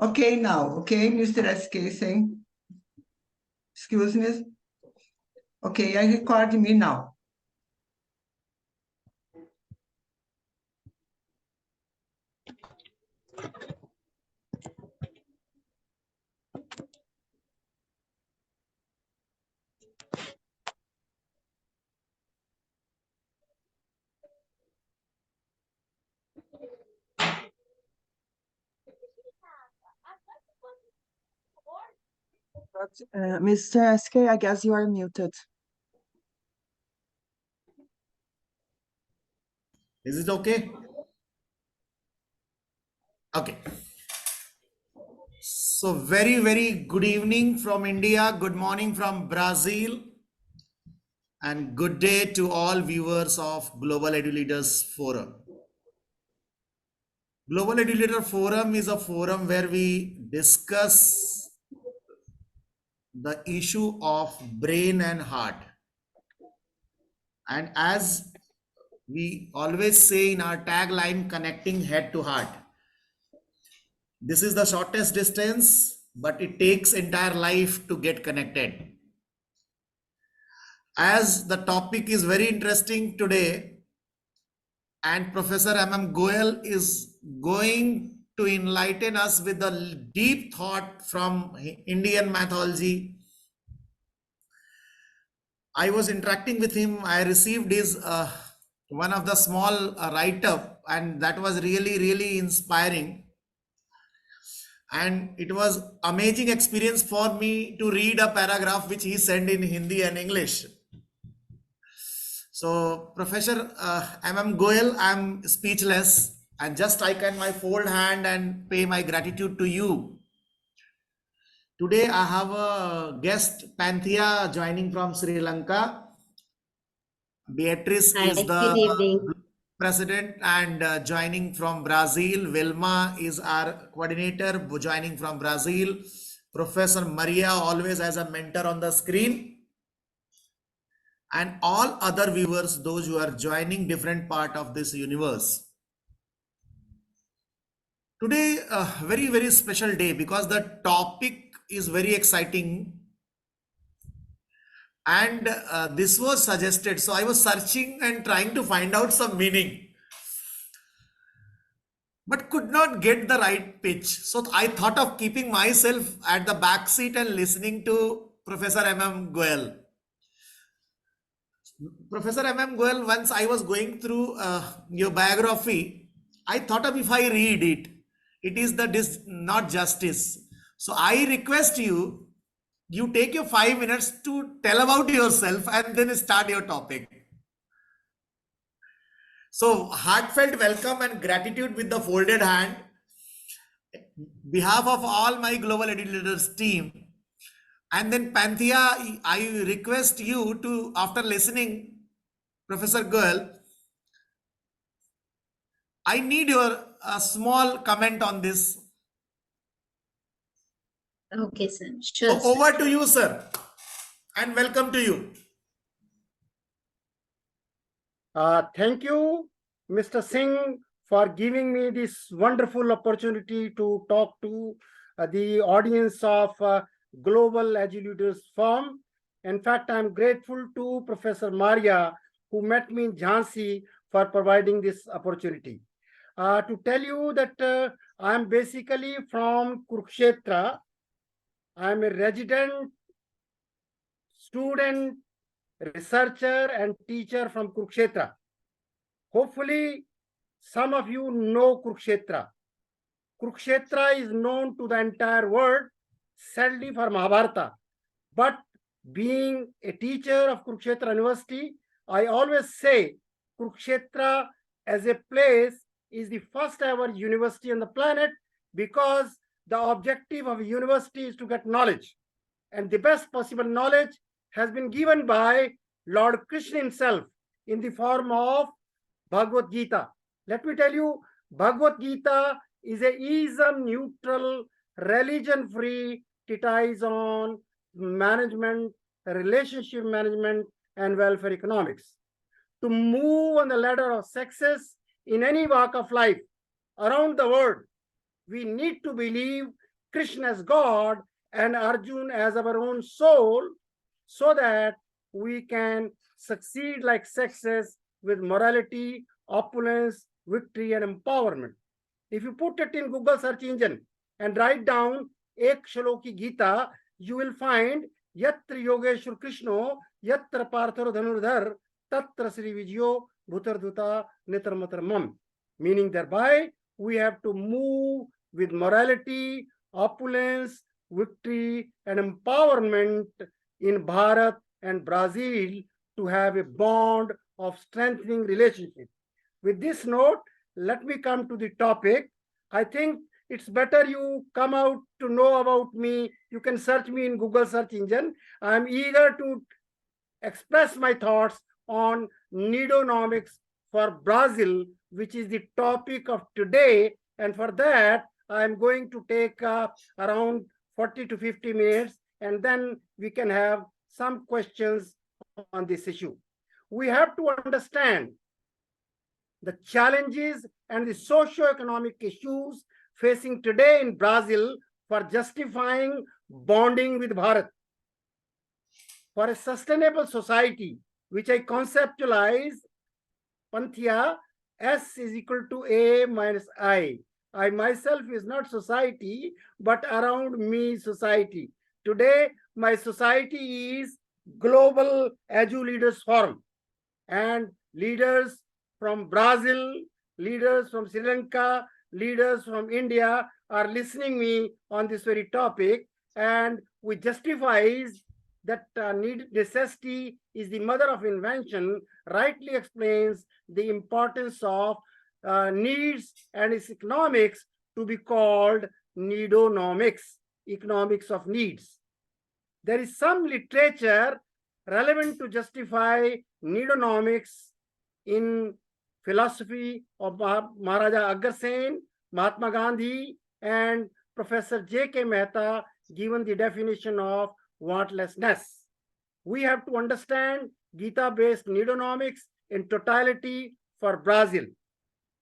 Okay, now, okay, Mr. SK saying, excuse me. Okay, I record me now. Mr. SK, I guess you are muted. Is it okay? Okay. So very good evening from India, good morning from Brazil, and good day to all viewers of Global Eduleaders Forum. Global Eduleader Forum is a forum where we discuss the issue of brain and heart. And as we always say in our tagline, connecting head to heart. This is the shortest distance, but it takes entire life to get connected. As the topic is very interesting today, and Professor M.M. Goel is going to enlighten us with a deep thought from Indian mythology. I was interacting with him. I received his one of the small write-up, and that was really inspiring. And it was amazing experience for me to read a paragraph which he sent in Hindi and English. So Professor M.M. Goel, I'm speechless, and just I can my fold hand and pay my gratitude to you. Today I have a guest, Panthea, joining from Sri Lanka. Beatrice is the president and joining from Brazil. Vilma is our coordinator joining from Brazil. Professor Maria always as a mentor on the screen. And all other viewers, those who are joining different part of this universe. Today, a very special day because the topic is very exciting. And this was suggested. So I was searching and trying to find out some meaning, but could not get the right pitch. So I thought of keeping myself at the back seat and listening to Professor M.M. Goel. Professor M.M. Goel, once I was going through your biography, I thought of if I read it, it is the not justice. So I request you, you take your 5 minutes to tell about yourself and then start your topic. So heartfelt welcome and gratitude with the folded hand. Behalf of all my Global Educators team. And then Panthea, I request you to, after listening, Professor Goel, I need your small comment on this. Okay, sir. Sure. So over to you, sir, and welcome to you. Thank you, Mr. Singh, for giving me this wonderful opportunity to talk to the audience of Global Educators Forum. In fact, I'm grateful to Professor Maria, who met me in Jhansi, for providing this opportunity. To tell you that I'm basically from Kurukshetra. I'm a resident, student, researcher, and teacher from Kurukshetra. Hopefully, some of you know Kurukshetra. Kurukshetra is known to the entire world, sadly for Mahabharata. But being a teacher of Kurukshetra University, I always say Kurukshetra as a place is the first ever university on the planet, because the objective of a university is to get knowledge. And the best possible knowledge has been given by Lord Krishna himself in the form of Bhagavad Gita. Let me tell you, Bhagavad Gita is a ism-neutral, religion-free treatise on management, relationship management, and welfare economics. To move on the ladder of success in any walk of life around the world, we need to believe Krishna as God and Arjun as our own soul, so that we can succeed like success with morality, opulence, victory, and empowerment. If you put it in Google search engine and write down Ek Shloki Gita, you will find Yatra Yogeshwar Krishno, Yatra Partharo Dhanurdhar, Tatra Sri Vijayo Bhutardhuta Nitramatramam. Meaning thereby, we have to move with morality, opulence, victory, and empowerment in Bharat and Brazil to have a bond of strengthening relationship. With this note, let me come to the topic. I think it's better you come out to know about me. You can search me in Google search engine. I'm eager to express my thoughts on nidonomics for Brazil, which is the topic of today. And for that, I'm going to take around 40 to 50 minutes, and then we can have some questions on this issue. We have to understand the challenges and the socio-economic issues facing today in Brazil for justifying bonding with Bharat. For a sustainable society, which I conceptualize, Panthia, S is equal to A minus I. I myself is not society, but around me society. Today, my society is Global Edu Leaders Forum, and leaders from Brazil, leaders from Sri Lanka, leaders from India are listening me on this very topic, and we justifies that necessity is the mother of invention, rightly explains the importance of needs and its economics to be called nidonomics, economics of needs. There is some literature relevant to justify nidonomics in philosophy of Maharaja Agarsen, Mahatma Gandhi, and Professor J.K. Mehta, given the definition of wantlessness. We have to understand Gita-based nidonomics in totality for Brazil.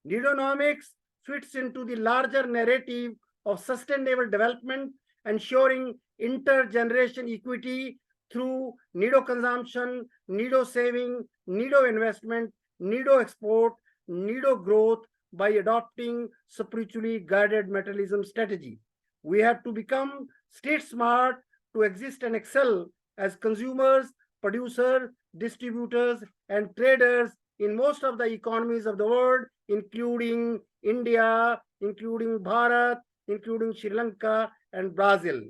Nidonomics fits into the larger narrative of sustainable development, ensuring intergeneration equity through nido consumption, nido saving, nido investment, nido export, nido growth by adopting spiritually guided materialism strategy. We have to become state smart to exist and excel as consumers, producers, distributors, and traders in most of the economies of the world, including India, including Bharat, including Sri Lanka and Brazil.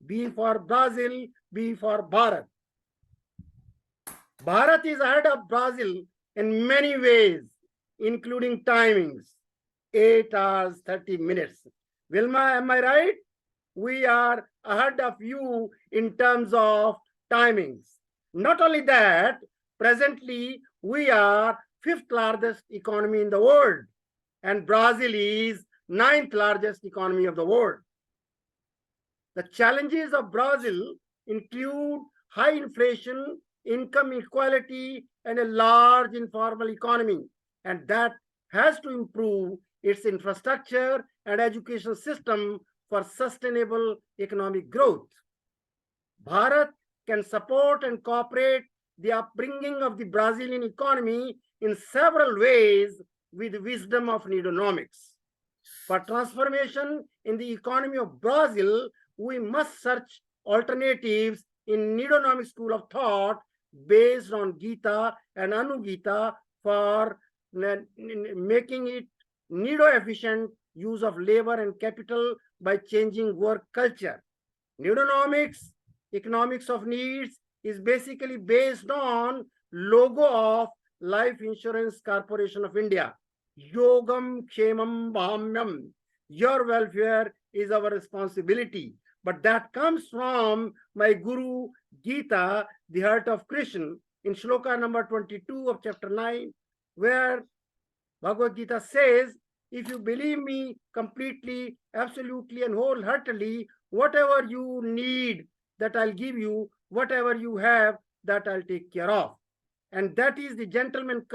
B for Brazil, B for Bharat. Bharat is ahead of Brazil in many ways, including timings, 8 hours, 30 minutes. Vilma, am I right? We are ahead of you in terms of timings. Not only that, presently we are 5th largest economy in the world, and Brazil is 9th largest economy of the world. The challenges of Brazil include high inflation, income inequality, and a large informal economy, and that has to improve its infrastructure and education system for sustainable economic growth. Bharat can support and cooperate the upbringing of the Brazilian economy in several ways with wisdom of nidonomics. For transformation in the economy of Brazil, we must search alternatives in nidonomic school of thought based on Gita and Anugita for making it nido-efficient use of labor and capital by changing work culture. Nidonomics, economics of needs, is basically based on logo of Life Insurance Corporation of India. Yogam Kshemam Bhamyam. Your welfare is our responsibility. But that comes from my Guru Gita, the Heart of Krishna, in Shloka number 22 of chapter 9, where Bhagavad Gita says, if you believe me completely, absolutely, and wholeheartedly, whatever you need, that I'll give you, whatever you have, that I'll take care of. And that is the gentleman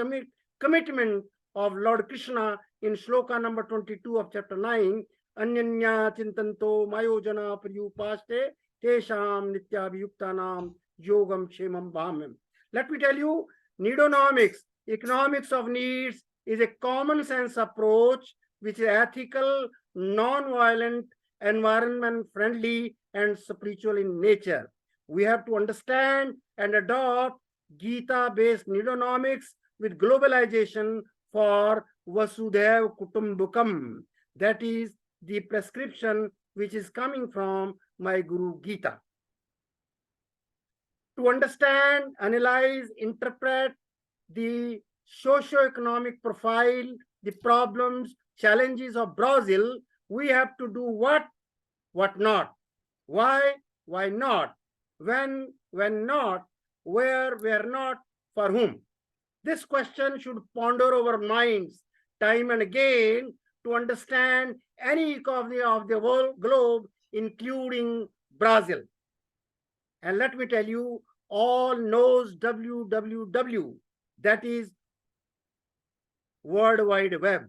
commitment of Lord Krishna in Shloka number 22 of chapter 9, Anyanya Chintanto Mayojana Priyupaste Tesham Nityabhiyuktanam Yogam Shemam Bhamam. Let me tell you, needonomics, economics of needs, is a common sense approach which is ethical, non-violent, environment friendly, and spiritual in nature. We have to understand and adopt Gita-based needonomics with globalization for Vasudhaiva Kutumbakam. That is the prescription which is coming from my Guru Gita. To understand, analyze, interpret the socio-economic profile, the problems, challenges of Brazil, we have to do what not, why not, when not, where not, for whom. This question should ponder over minds time and again to understand any economy of the world globe, including Brazil. And let me tell you, all knows www, that is World Wide Web.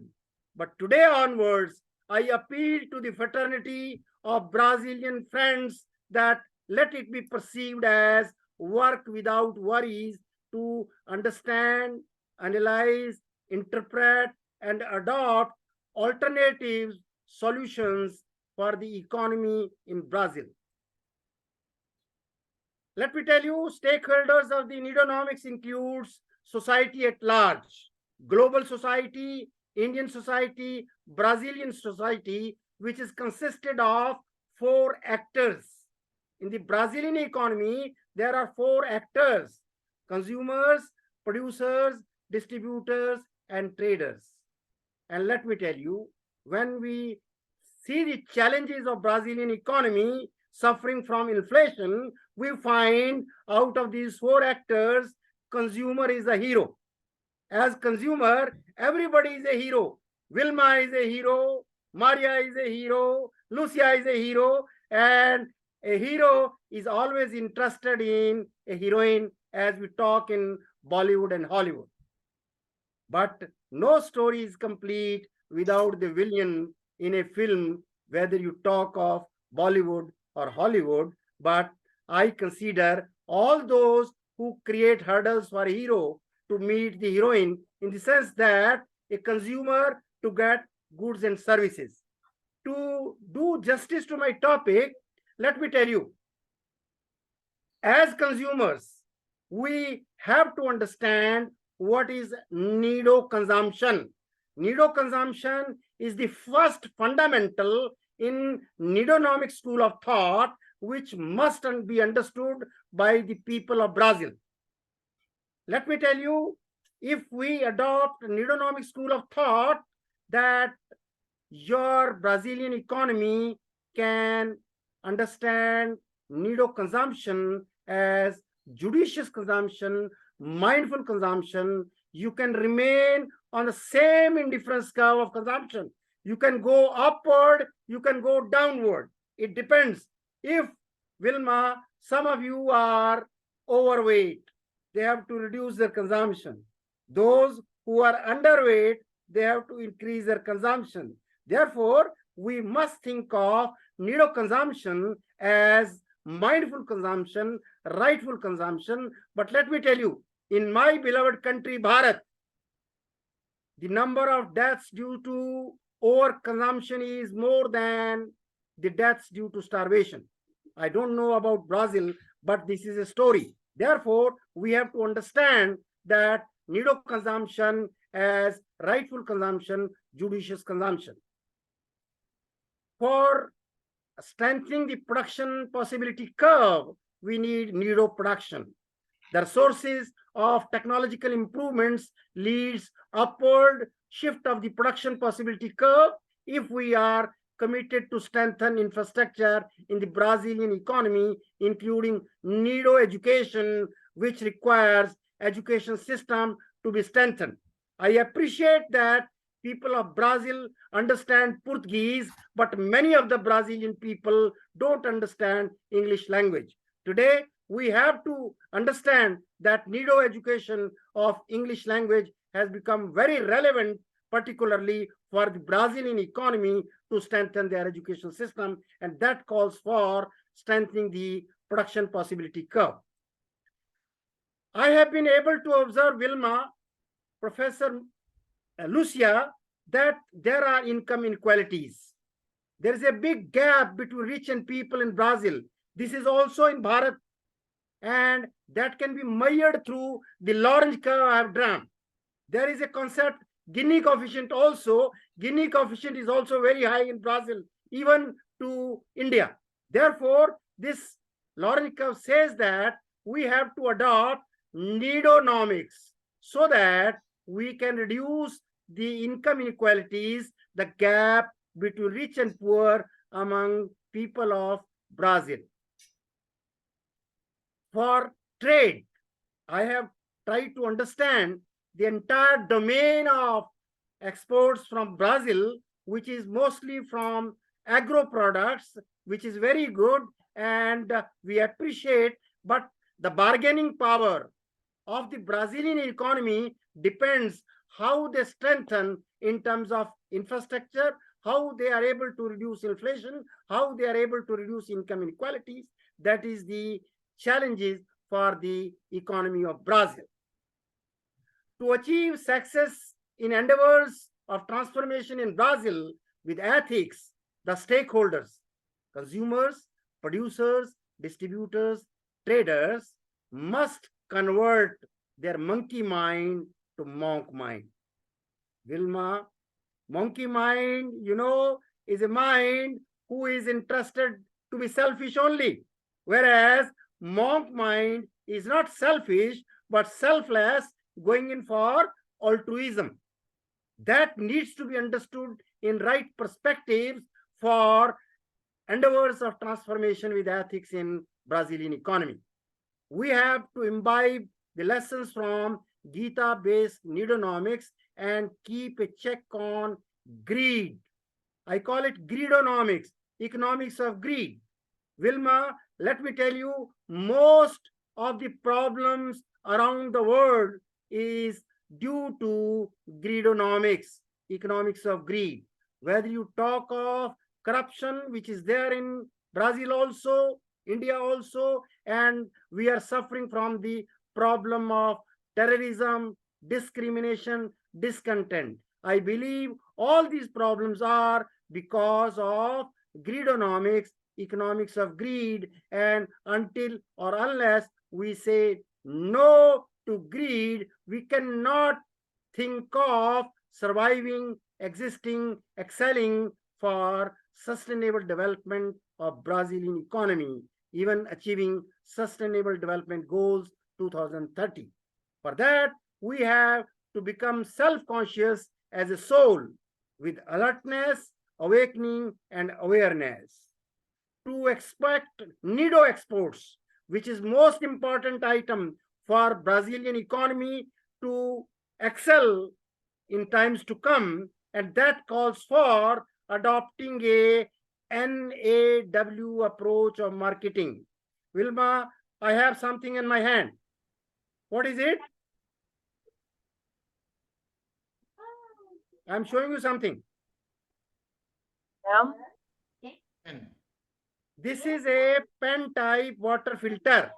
But today onwards, I appeal to the fraternity of Brazilian friends that let it be perceived as work without worries to understand, analyze, interpret, and adopt alternative solutions for the economy in Brazil. Let me tell you, stakeholders of the needonomics includes society at large, global society, Indian society, Brazilian society, which is consisted of 4 actors. In the Brazilian economy, there are 4 actors: consumers, producers, distributors, and traders. And let me tell you, when we see the challenges of Brazilian economy suffering from inflation, we find out of these 4 actors, consumer is a hero. As consumer, everybody is a hero. Vilma is a hero, Maria is a hero, Lucia is a hero, and a hero is always interested in a heroine, as we talk in Bollywood and Hollywood. But no story is complete without the villain in a film, whether you talk of Bollywood or Hollywood. But I consider all those who create hurdles for a hero to meet the heroine, in the sense that a consumer to get goods and services. To do justice to my topic, let me tell you, as consumers, we have to understand what is needo consumption. Needo consumption is the first fundamental in needonomic school of thought, which must be understood by the people of Brazil. Let me tell you, if we adopt needonomic school of thought, that your Brazilian economy can understand needo consumption as judicious consumption, mindful consumption, you can remain on the same indifference curve of consumption. You can go upward, you can go downward. It depends. If, Vilma, some of you are overweight, they have to reduce their consumption. Those who are underweight, they have to increase their consumption. Therefore, we must think of needo consumption as mindful consumption, rightful consumption. But let me tell you, in my beloved country, Bharat, the number of deaths due to overconsumption is more than the deaths due to starvation. I don't know about Brazil, but this is a story. Therefore, we have to understand that needo consumption as rightful consumption, judicious consumption. For strengthening the production possibility curve, we need needo production. The sources of technological improvements leads upward shift of the production possibility curve if we are committed to strengthen infrastructure in the Brazilian economy, including needo education, which requires education system to be strengthened. I appreciate that people of Brazil understand Portuguese, but many of the Brazilian people don't understand English language. Today, we have to understand that needo education of English language has become very relevant particularly for the Brazilian economy to strengthen their education system, and that calls for strengthening the production possibility curve. I have been able to observe, Vilma, Professor Lucia, that there are income inequalities. There is a big gap between rich and people in Brazil. This is also in Bharat, and that can be measured through the Lorentz curve I have drawn. There is a concept, Gini coefficient also. Gini coefficient is also very high in Brazil, even to India. Therefore, this Lorentz curve says that we have to adopt needonomics so that we can reduce the income inequalities, the gap between rich and poor among people of Brazil. For trade, I have tried to understand the entire domain of exports from Brazil, which is mostly from agro products, which is very good and we appreciate, but the bargaining power of the Brazilian economy depends how they strengthen in terms of infrastructure, how they are able to reduce inflation, how they are able to reduce income inequalities. That is the challenges for the economy of Brazil. To achieve success in endeavors of transformation in Brazil with ethics, the stakeholders, consumers, producers, distributors, traders must convert their monkey mind to monk mind. Vilma, monkey mind, is a mind who is interested to be selfish only, whereas monk mind is not selfish but selfless, going in for altruism. That needs to be understood in right perspectives for endeavors of transformation with ethics in Brazilian economy. We have to imbibe the lessons from Gita-based needonomics and keep a check on greed. I call it greedonomics, economics of greed. Vilma, let me tell you, most of the problems around the world is due to greedonomics, economics of greed. Whether you talk of corruption, which is there in Brazil also, India also, and we are suffering from the problem of terrorism, discrimination, discontent. I believe all these problems are because of greedonomics, economics of greed, and until or unless we say no to greed, we cannot think of surviving, existing, excelling for sustainable development of Brazilian economy, even achieving sustainable development goals 2030. For that, we have to become self-conscious as a soul with alertness, awakening, and awareness. To expect Nido exports, which is most important item for Brazilian economy to excel in times to come, and that calls for adopting a NAW approach of marketing. Vilma, I have something in my hand. What is it? I'm showing you something. This is a pen type water filter.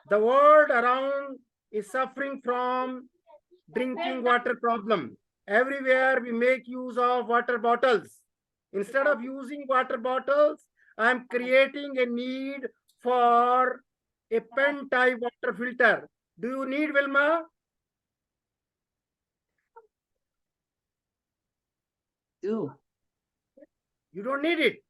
The world around is suffering from drinking water problem. Everywhere we make use of water bottles. Instead of using water bottles, I'm creating a need for a pen type water filter. Do you need, Vilma? Do. You don't need it.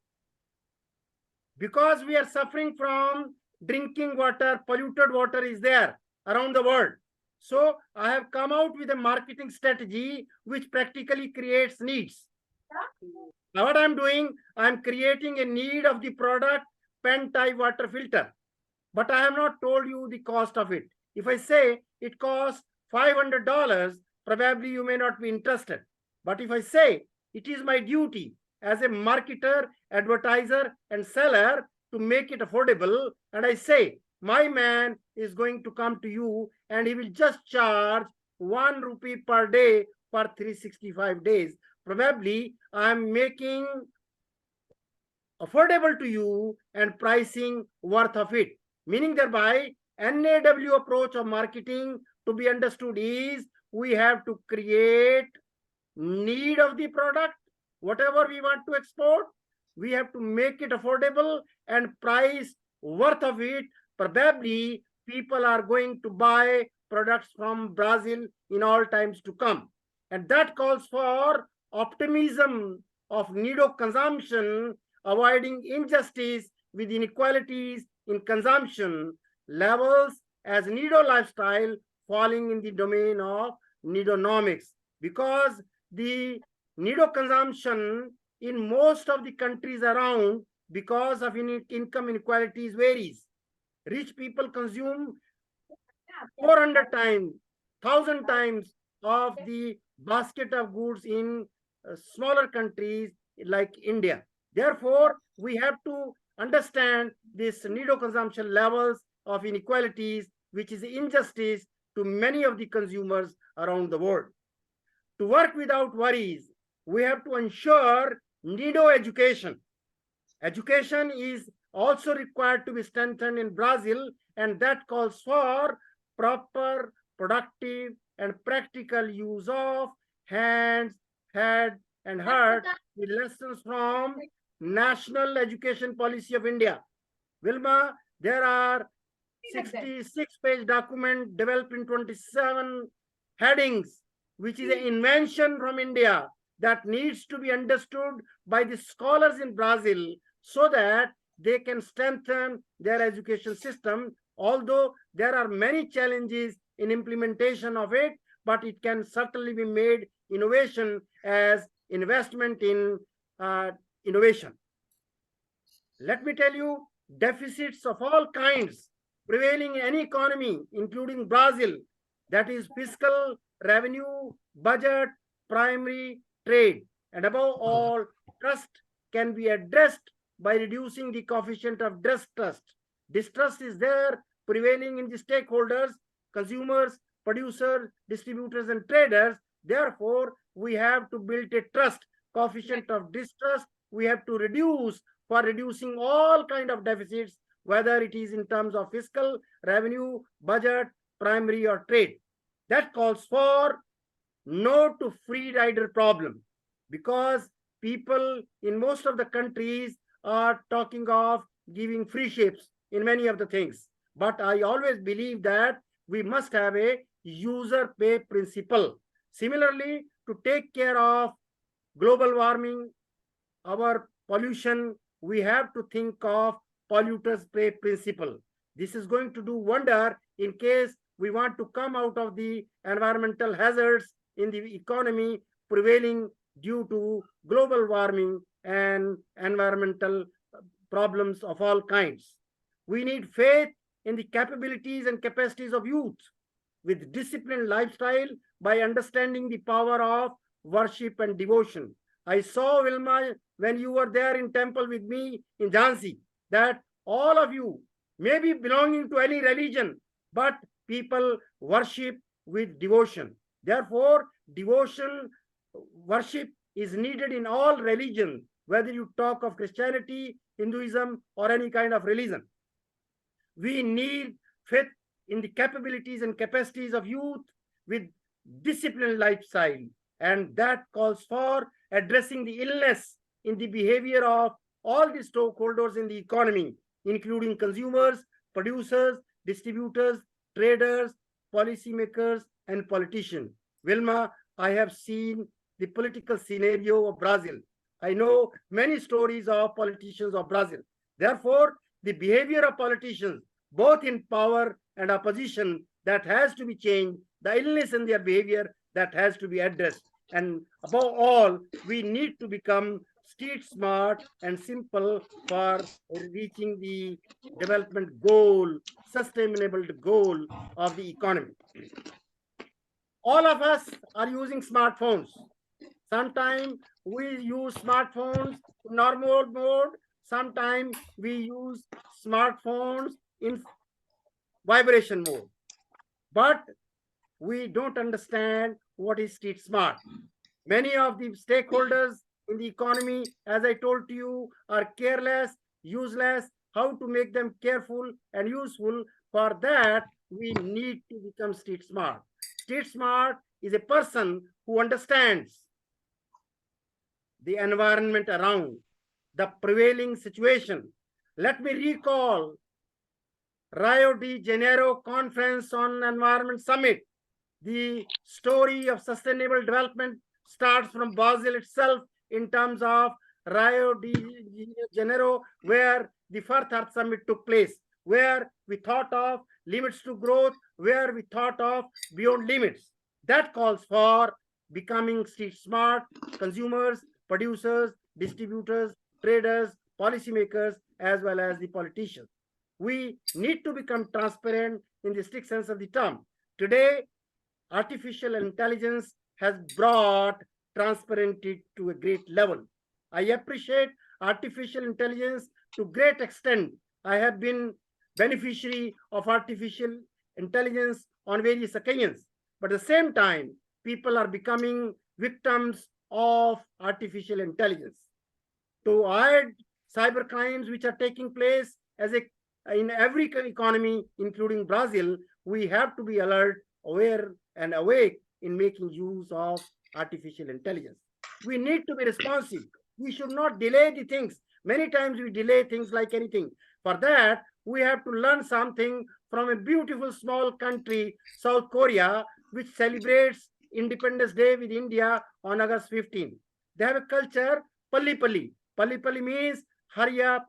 Because we are suffering from drinking water, polluted water is there around the world. So I have come out with a marketing strategy which practically creates needs. Now what I'm doing, I'm creating a need of the product pen type water filter. But I have not told you the cost of it. If I say it costs $500, probably you may not be interested. But if I say it is my duty as a marketer, advertiser, and seller to make it affordable, and I say, my man is going to come to you and he will just charge 1 rupee per day per 365 days. Probably I'm making affordable to you and pricing worth of it. Meaning thereby, NAW approach of marketing to be understood is we have to create need of the product, whatever we want to export, we have to make it affordable and price worth of it. Probably people are going to buy products from Brazil in all times to come. And that calls for optimism of need of consumption, avoiding injustice with inequalities in consumption levels as Nido lifestyle falling in the domain of Nidonomics, because the Nido consumption in most of the countries around, because of income inequalities, varies. Rich people consume 400 times, 1,000 times of the basket of goods in smaller countries like India. Therefore, we have to understand this Nido consumption levels of inequalities, which is injustice to many of the consumers around the world. To work without worries, we have to ensure Nido education. Education is also required to be strengthened in Brazil, and that calls for proper, productive, and practical use of hands, head, and heart with lessons from National Education Policy of India. Wilma, there are 66-page document developed in 27 headings, which is an invention from India that needs to be understood by the scholars in Brazil so that they can strengthen their education system. Although there are many challenges in implementation of it, but it can certainly be made innovation as investment in innovation. Let me tell you, deficits of all kinds prevailing in any economy, including Brazil, that is fiscal, revenue, budget, primary, trade, and above all, trust can be addressed by reducing the coefficient of distrust. Distrust is there prevailing in the stakeholders, consumers, producers, distributors, and traders. Therefore, we have to build a trust coefficient of distrust. We have to reduce for reducing all kind of deficits, whether it is in terms of fiscal, revenue, budget, primary, or trade. That calls for no to free rider problem, because people in most of the countries are talking of giving free ships in many of the things. But I always believe that we must have a user pay principle. Similarly, to take care of global warming, our pollution, we have to think of polluters pay principle. This is going to do wonder in case we want to come out of the environmental hazards in the economy prevailing due to global warming and environmental problems of all kinds. We need faith in the capabilities and capacities of youth with disciplined lifestyle by understanding the power of worship and devotion. I saw, Wilma, when you were there in temple with me in Jhansi, that all of you may be belonging to any religion, but people worship with devotion. Therefore, devotion, worship is needed in all religions, whether you talk of Christianity, Hinduism, or any kind of religion. We need faith in the capabilities and capacities of youth with disciplined lifestyle, and that calls for addressing the illness in the behavior of all the stakeholders in the economy, including consumers, producers, distributors, traders, policymakers, and politicians. Wilma, I have seen the political scenario of Brazil. I know many stories of politicians of Brazil. Therefore, the behavior of politicians, both in power and opposition, that has to be changed, the illness in their behavior that has to be addressed. And above all, we need to become street smart and simple for reaching the development goal, sustainable goal of the economy. All of us are using smartphones. Sometimes we use smartphones in normal mode. Sometimes we use smartphones in vibration mode. But we don't understand what is street smart. Many of the stakeholders in the economy, as I told to you, are careless, useless. How to make them careful and useful? For that, we need to become street smart. Street smart is a person who understands the environment around, the prevailing situation. Let me recall Rio de Janeiro Conference on Environment Summit. The story of sustainable development starts from Brazil itself in terms of Rio de Janeiro, where the first Earth Summit took place, where we thought of limits to growth, where we thought of beyond limits. That calls for becoming street smart consumers, producers, distributors, traders, policymakers, as well as the politicians. We need to become transparent in the strict sense of the term. Today, artificial intelligence has brought transparency to a great level. I appreciate artificial intelligence to great extent. I have been beneficiary of artificial intelligence on various occasions. But at the same time, people are becoming victims of artificial intelligence. To avoid cyber crimes which are taking place in every economy, including Brazil, we have to be alert, aware, and awake in making use of artificial intelligence. We need to be responsive. We should not delay the things. Many times we delay things like anything. For that, we have to learn something from a beautiful small country, South Korea, which celebrates Independence Day with India on August 15. They have a culture, Palli Palli. Palli Palli means hurry up,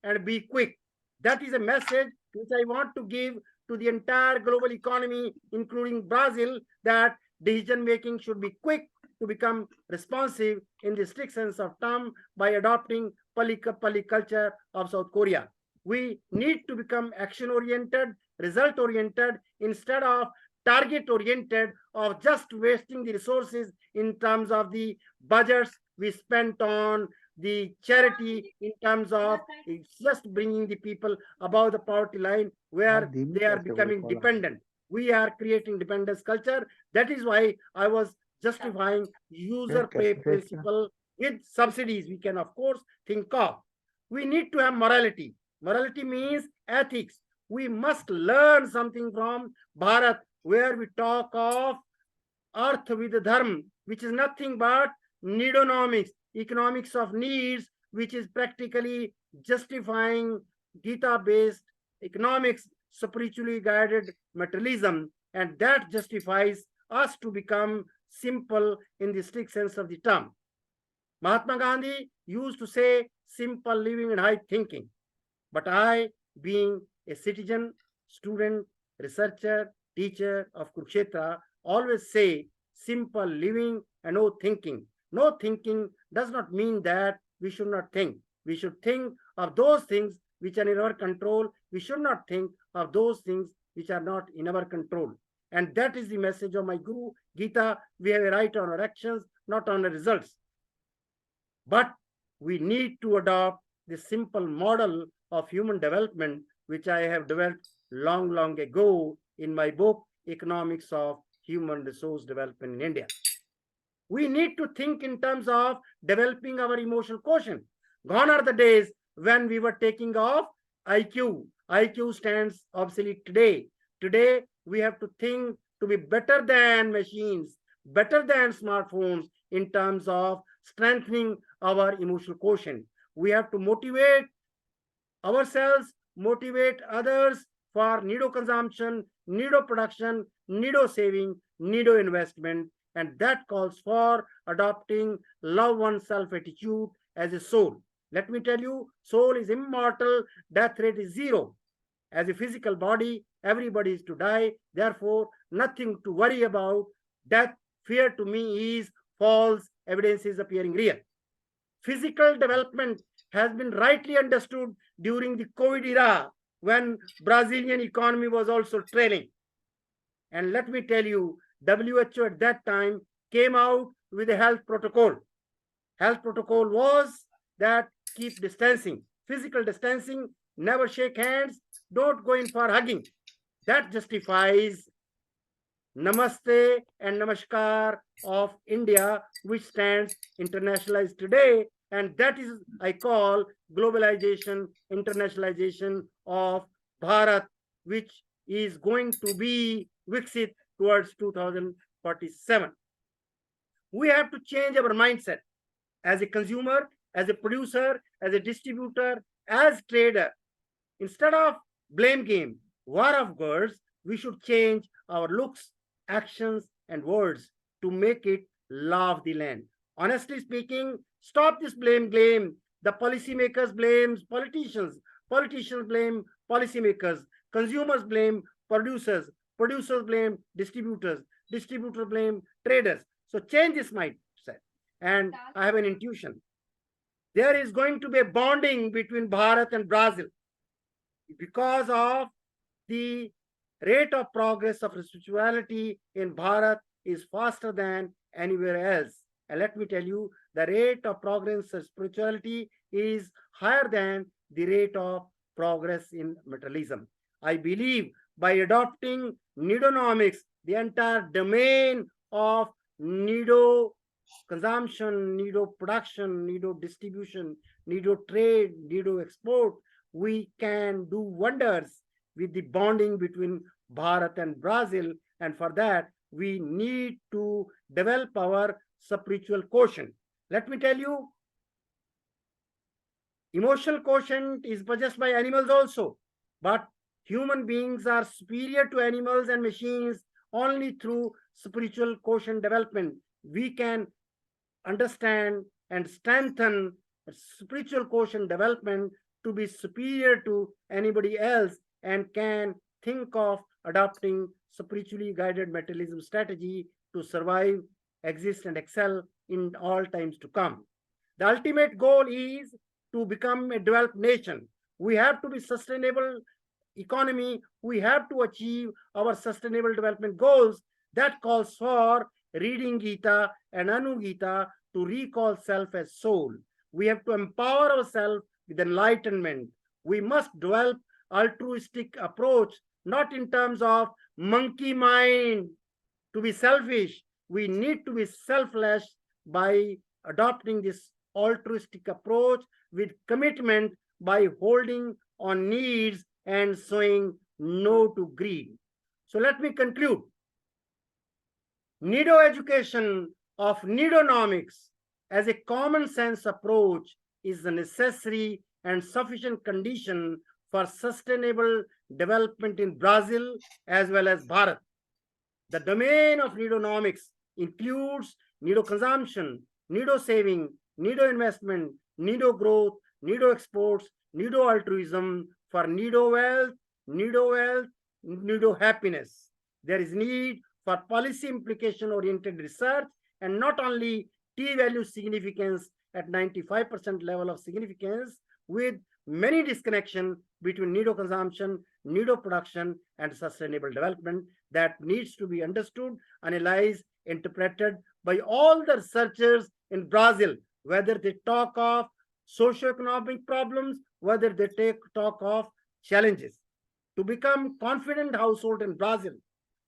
and be quick. That is a message which I want to give to the entire global economy, including Brazil, that decision making should be quick to become responsive in the strict sense of term by adopting Palli culture of South Korea. We need to become action oriented, result oriented, instead of target oriented, of just wasting the resources in terms of the budgets we spent on the charity, in terms of just bringing the people above the poverty line where they are becoming dependent. We are creating dependence culture. That is why I was justifying user pay principle with subsidies. We can, of course, think of. We need to have morality. Morality means ethics. We must learn something from Bharat, where we talk of earth with dharma, which is nothing but needonomics, economics of needs, which is practically justifying Gita-based economics, spiritually guided materialism, and that justifies us to become simple in the strict sense of the term. Mahatma Gandhi used to say simple living and high thinking. But I, being a citizen, student, researcher, teacher of Kurukshetra, always say simple living and no thinking. No thinking does not mean that we should not think. We should think of those things which are in our control. We should not think of those things which are not in our control. And that is the message of my Guru, Gita. We have a right on our actions, not on the results. But we need to adopt the simple model of human development, which I have developed long ago in my book, Economics of Human Resource Development in India. We need to think in terms of developing our emotional quotient. Gone are the days when we were taking off IQ. IQ stands obsolete today. Today, we have to think to be better than machines, better than smartphones in terms of strengthening our emotional quotient. We have to motivate ourselves, motivate others for nido consumption, nido production, nido saving, nido investment. And that calls for adopting love oneself attitude as a soul. Let me tell you, soul is immortal, death rate is zero. As a physical body, everybody is to die. Therefore, nothing to worry about. Death, fear to me is false, evidence is appearing real. Physical development has been rightly understood during the COVID era, when Brazilian economy was also trailing. And let me tell you, WHO at that time came out with a health protocol. Health protocol was that keep distancing, physical distancing, never shake hands, don't go in for hugging. That justifies Namaste and Namaskar of India, which stands internationalized today. And that is, I call globalization, internationalization of Bharat, which is going to be Viksit towards 2047. We have to change our mindset as a consumer, as a producer, as a distributor, as trader. Instead of blame game, war of words, we should change our looks, actions, and words to make it law of the land. Honestly speaking, stop this blame game. The policymakers blame politicians, politicians blame policymakers, consumers blame producers, producers blame distributors, distributors blame traders. So change this mindset. And I have an intuition. There is going to be a bonding between Bharat and Brazil because of the rate of progress of spirituality in Bharat is faster than anywhere else. And let me tell you, the rate of progress of spirituality is higher than the rate of progress in materialism. I believe by adopting nidonomics, the entire domain of nido consumption, nido production, nido distribution, nido trade, nido export, we can do wonders with the bonding between Bharat and Brazil. And for that, we need to develop our spiritual quotient. Let me tell you, emotional quotient is possessed by animals also, but human beings are superior to animals and machines only through spiritual quotient development. We can understand and strengthen spiritual quotient development to be superior to anybody else and can think of adopting spiritually guided materialism strategy to survive, exist, and excel in all times to come. The ultimate goal is to become a developed nation. We have to be sustainable economy. We have to achieve our sustainable development goals. That calls for reading Gita and Anugita to recall self as soul. We have to empower ourselves with enlightenment. We must develop altruistic approach, not in terms of monkey mind to be selfish. We need to be selfless by adopting this altruistic approach with commitment by holding on needs and saying no to greed. So let me conclude. Nido education of nidonomics as a common sense approach is a necessary and sufficient condition for sustainable development in Brazil as well as Bharat. The domain of nidonomics includes nido consumption, nido saving, nido investment, nido growth, nido exports, nido altruism for nido wealth, nido happiness. There is need for policy implication oriented research and not only t-value significance at 95% level of significance with many disconnection between nido consumption, nido production, and sustainable development that needs to be understood, analyzed, interpreted by all the researchers in Brazil, whether they talk of socioeconomic problems, whether they talk of challenges. To become confident household in Brazil,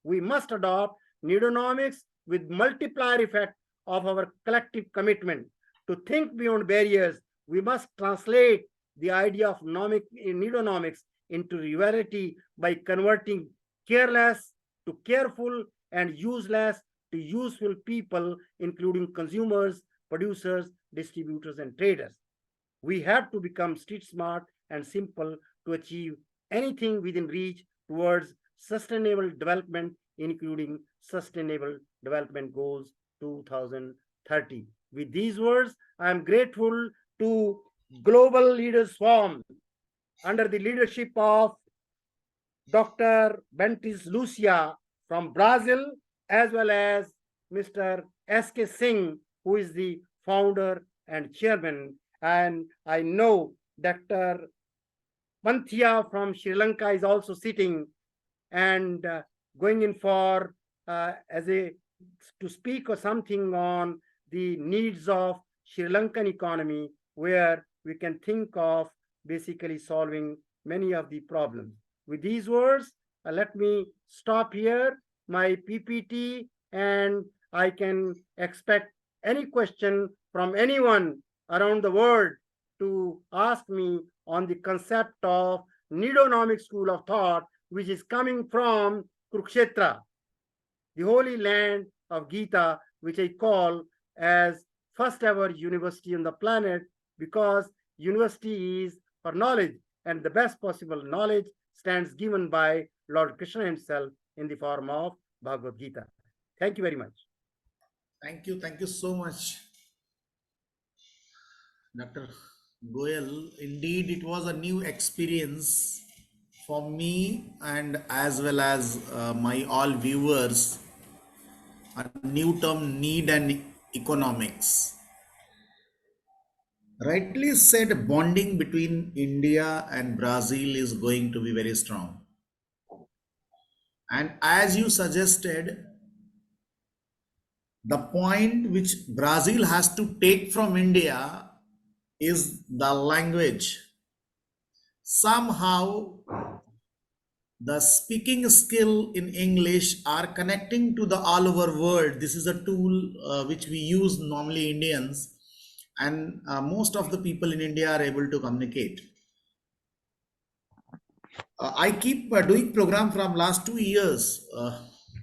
we must adopt nidonomics with multiplier effect of our collective commitment. To think beyond barriers, we must translate the idea of nidonomics into reality by converting careless to careful and useless to useful people, including consumers, producers, distributors, and traders. We have to become street smart and simple to achieve anything within reach towards sustainable development, including Sustainable Development Goals 2030. With these words, I am grateful to Global Leaders Forum under the leadership of Dr. Bentis Lucia from Brazil, as well as Mr. S.K. Singh, who is the founder and chairman. And I know Dr. Panthia from Sri Lanka is also sitting and going in for to speak or something on the needs of Sri Lankan economy, where we can think of basically solving many of the problems. With these words, let me stop here. my PPT, and I can expect any question from anyone around the world to ask me on the concept of Nidonomic school of thought, which is coming from Kurukshetra, the holy land of Gita, which I call as first ever university on the planet, because university is for knowledge, and the best possible knowledge stands given by Lord Krishna himself in the form of Bhagavad Gita. Thank you very much. Thank you. Thank you so much, Dr. Goyal. Indeed, it was a new experience for me and as well as my all viewers. A new term, need and economics. Rightly said, bonding between India and Brazil is going to be very strong. And as you suggested, the point which Brazil has to take from India is the language. Somehow, the speaking skill in English are connecting to the all over world. This is a tool which we use normally Indians, and most of the people in India are able to communicate. I keep doing program from last 2 years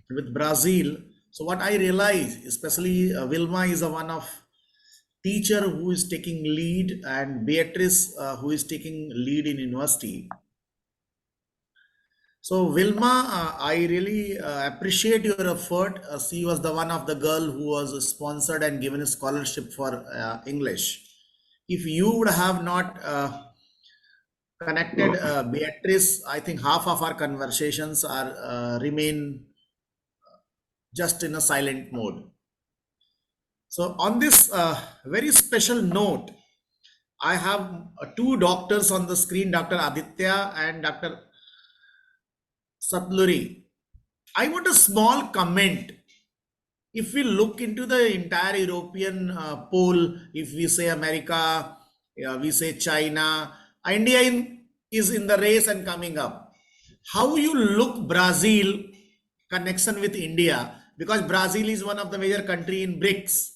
with Brazil. So what I realize, especially Vilma is a one of teacher who is taking lead, and Beatrice who is taking lead in university. So Vilma, I really appreciate your effort. She was the one of the girl who was sponsored and given a scholarship for English. If you would have not connected Beatrice, I think half of our conversations are remain just in a silent mode. So on this very special note, I have two doctors on the screen, Dr. Aditya and Dr. Satluri. I want a small comment. If we look into the entire European poll, if we say America, we say China, India is in the race and coming up. How you look Brazil connection with India, because Brazil is one of the major country in BRICS,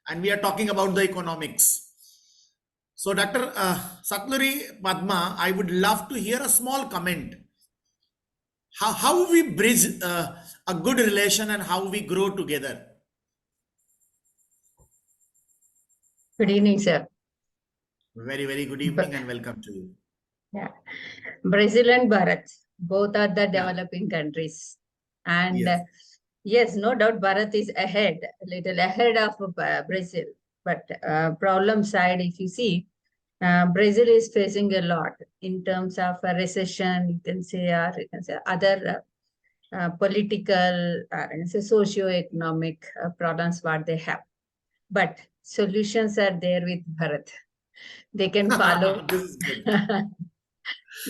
and we are talking about the economics. So Dr. Satluri, Padma, I would love to hear a small comment. How we bridge a good relation and how we grow together. Good evening, sir. Very, very good evening and welcome to you. Yeah. Brazil and Bharat, both are the Yeah. developing countries. And Yes. yes, no doubt Bharat is ahead, a little ahead of Brazil. But problem side, if you see, Brazil is facing a lot in terms of a recession, you can say, or you can say other political, socio-economic problems what they have. But solutions are there with Bharat. They can follow. This is good.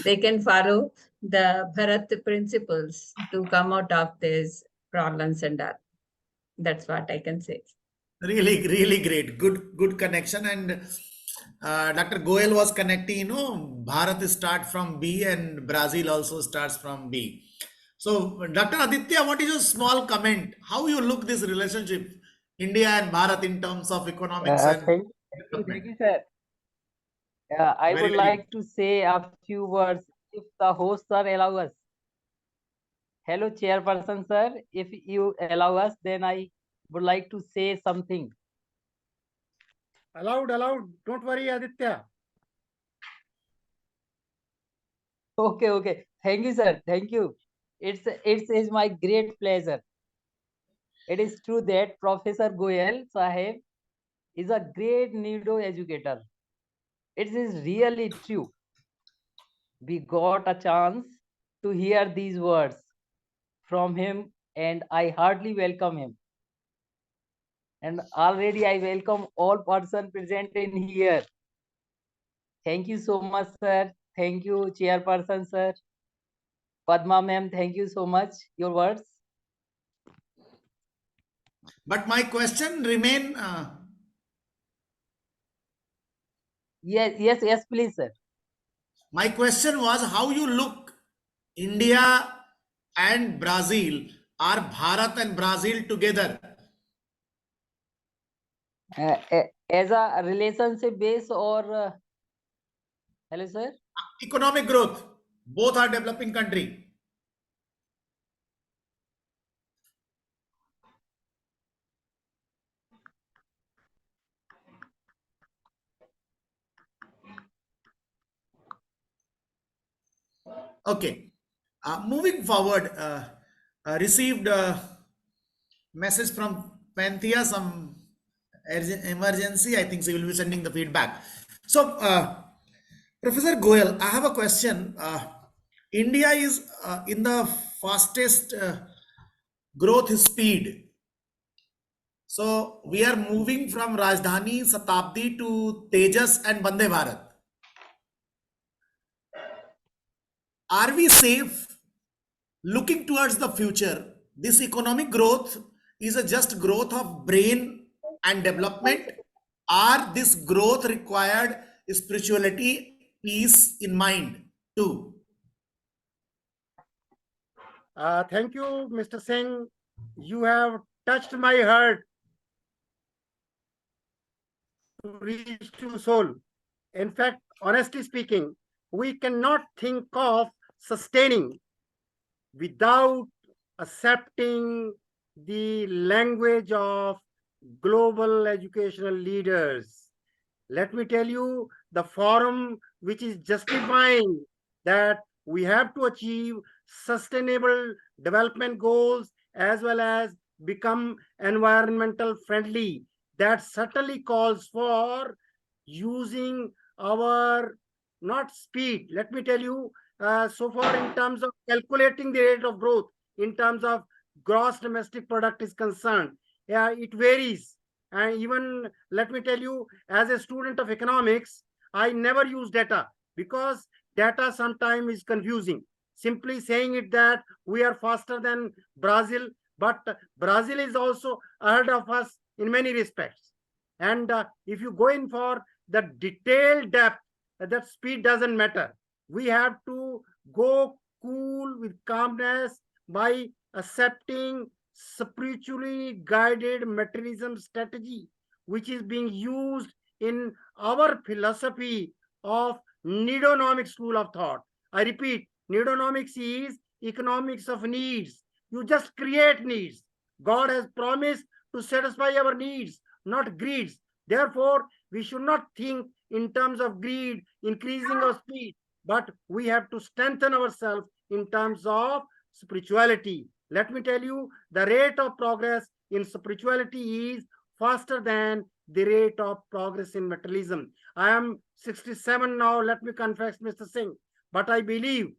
They can follow the Bharat principles to come out of these problems and all. That's what I can say. Really, really great. Good connection. And Dr. Goel was connecting, Bharat start from B and Brazil also starts from B. So Dr. Aditya, what is your small comment? How you look this relationship, India and Bharat in terms of economics and Thank you, sir. I Very, would very like to say a few words if the host sir allow us. Hello, chairperson sir. If you allow us, then I would like to say something. Allowed. Don't worry, Aditya. Okay. Thank you, sir. Thank you. It's my great pleasure. It is true that Professor Goyal Saheb is a great Nido educator. It is really true. We got a chance to hear these words from him, and I heartily welcome him. And already I welcome all persons present in here. Thank you so much, sir. Thank you, chairperson, sir. Padma ma'am, thank you so much. Your words. But my question remain. Yes, please, sir. My question was how you look India and Brazil are Bharat and Brazil together? As a relationship base or hello sir? Economic growth. Both are developing country. Okay. Moving forward, received message from Panthea, some emergency. I think she will be sending the feedback. So, Professor Goyal, I have a question. India is in the fastest growth speed. So, we are moving from Rajdhani, Shatabdi to Tejas and Vande Bharat. Are we safe looking towards the future? This economic growth is a just growth of brain and development, or this growth required spirituality, peace in mind too? Thank you, Mr. Singh. You have touched my heart to reach to soul. In fact, honestly speaking, we cannot think of sustaining without accepting the language of global educational leaders. Let me tell you, the forum which is justifying that we have to achieve sustainable development goals as well as become environmental friendly, that certainly calls for using our not speed. Let me tell you, so far in terms of calculating the rate of growth, in terms of gross domestic product is concerned, it varies. And even let me tell you, as a student of economics, I never use data because data sometimes is confusing. Simply saying it that we are faster than Brazil, but Brazil is also ahead of us in many respects. And if you go in for the detailed depth, that speed doesn't matter. We have to go cool with calmness by accepting spiritually guided materialism strategy, which is being used in our philosophy of neonomic school of thought. I repeat, neonomics is economics of needs. You just create needs. God has promised to satisfy our needs, not greeds. Therefore, we should not think in terms of greed, increasing our speed, but we have to strengthen ourselves in terms of spirituality. Let me tell you, the rate of progress in spirituality is faster than the rate of progress in materialism. I am 67 now, let me confess, Mr. Singh, but I believe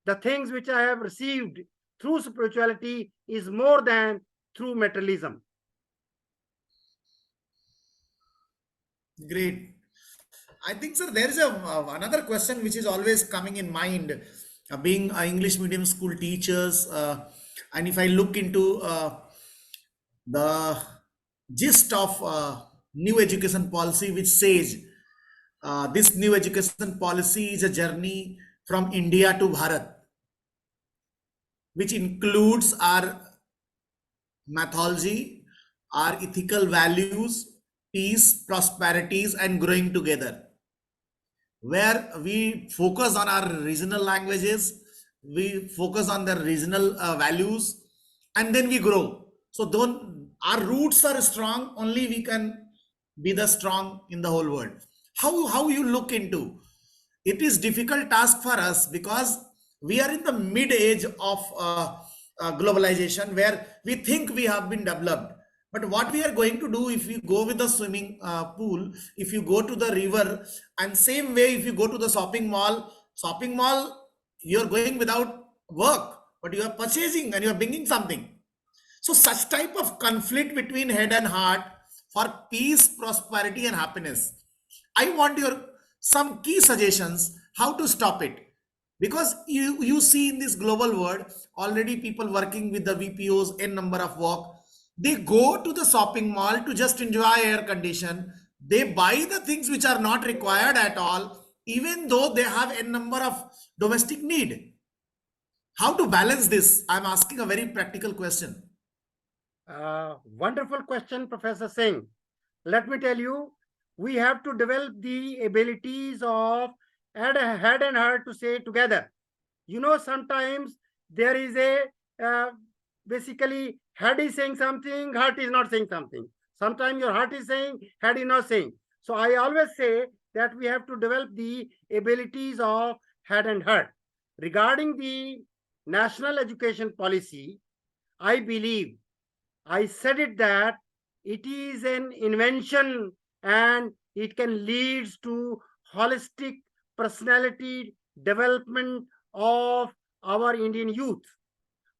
the things which I have received through spirituality is more than through materialism. Great. I think, sir, there is another question which is always coming in mind. Being English medium school teachers, and if I look into the gist of new education policy, which says this new education policy is a journey from India to Bharat, which includes our mythology, our ethical values, peace, prosperities, and growing together, where we focus on our regional languages, we focus on the regional values, and then we grow. So, don't our roots are strong, only we can be the strong in the whole world. How you look into it is difficult task for us because we are in the mid age of globalization where we think we have been developed, but what we are going to do if we go with the swimming pool, if you go to the river, and same way if you go to the shopping mall, you're going without work, but you are purchasing and you are bringing something. So such type of conflict between head and heart for peace, prosperity, and happiness, I want your some key suggestions how to stop it. Because you see in this global world, already people working with the VPOs, n number of work, they go to the shopping mall to just enjoy air condition. They buy the things which are not required at all, even though they have n number of domestic need. How to balance this? I'm asking a very practical question. Wonderful question, Professor Singh. Let me tell you, we have to develop the abilities of head and heart to say together. You know, sometimes there is a basically head is saying something, heart is not saying something. Sometimes your heart is saying, head is not saying. So I always say that we have to develop the abilities of head and heart. Regarding the national education policy, I believe I said it that it is an invention and it can lead to holistic personality development of our Indian youth.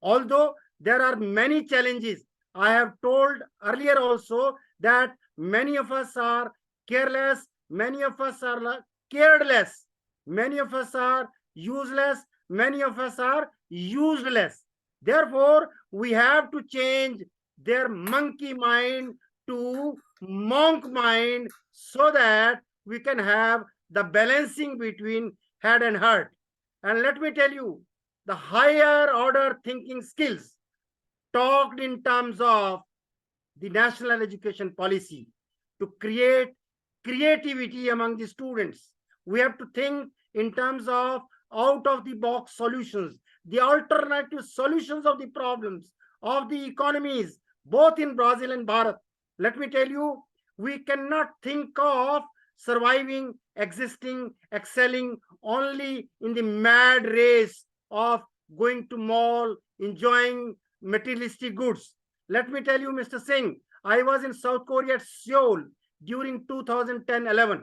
Although there are many challenges, I have told earlier also that many of us are careless, many of us are careless, many of us are useless, many of us are useless. Therefore, we have to change their monkey mind to monk mind so that we can have the balancing between head and heart. And let me tell you, the higher order thinking skills talked in terms of the national education policy to create creativity among the students. We have to think in terms of out of the box solutions, the alternative solutions of the problems of the economies, both in Brazil and Bharat. Let me tell you, we cannot think of surviving, existing, excelling only in the mad race of going to mall, enjoying materialistic goods. Let me tell you, Mr. Singh, I was in South Korea, Seoul, during 2010-11.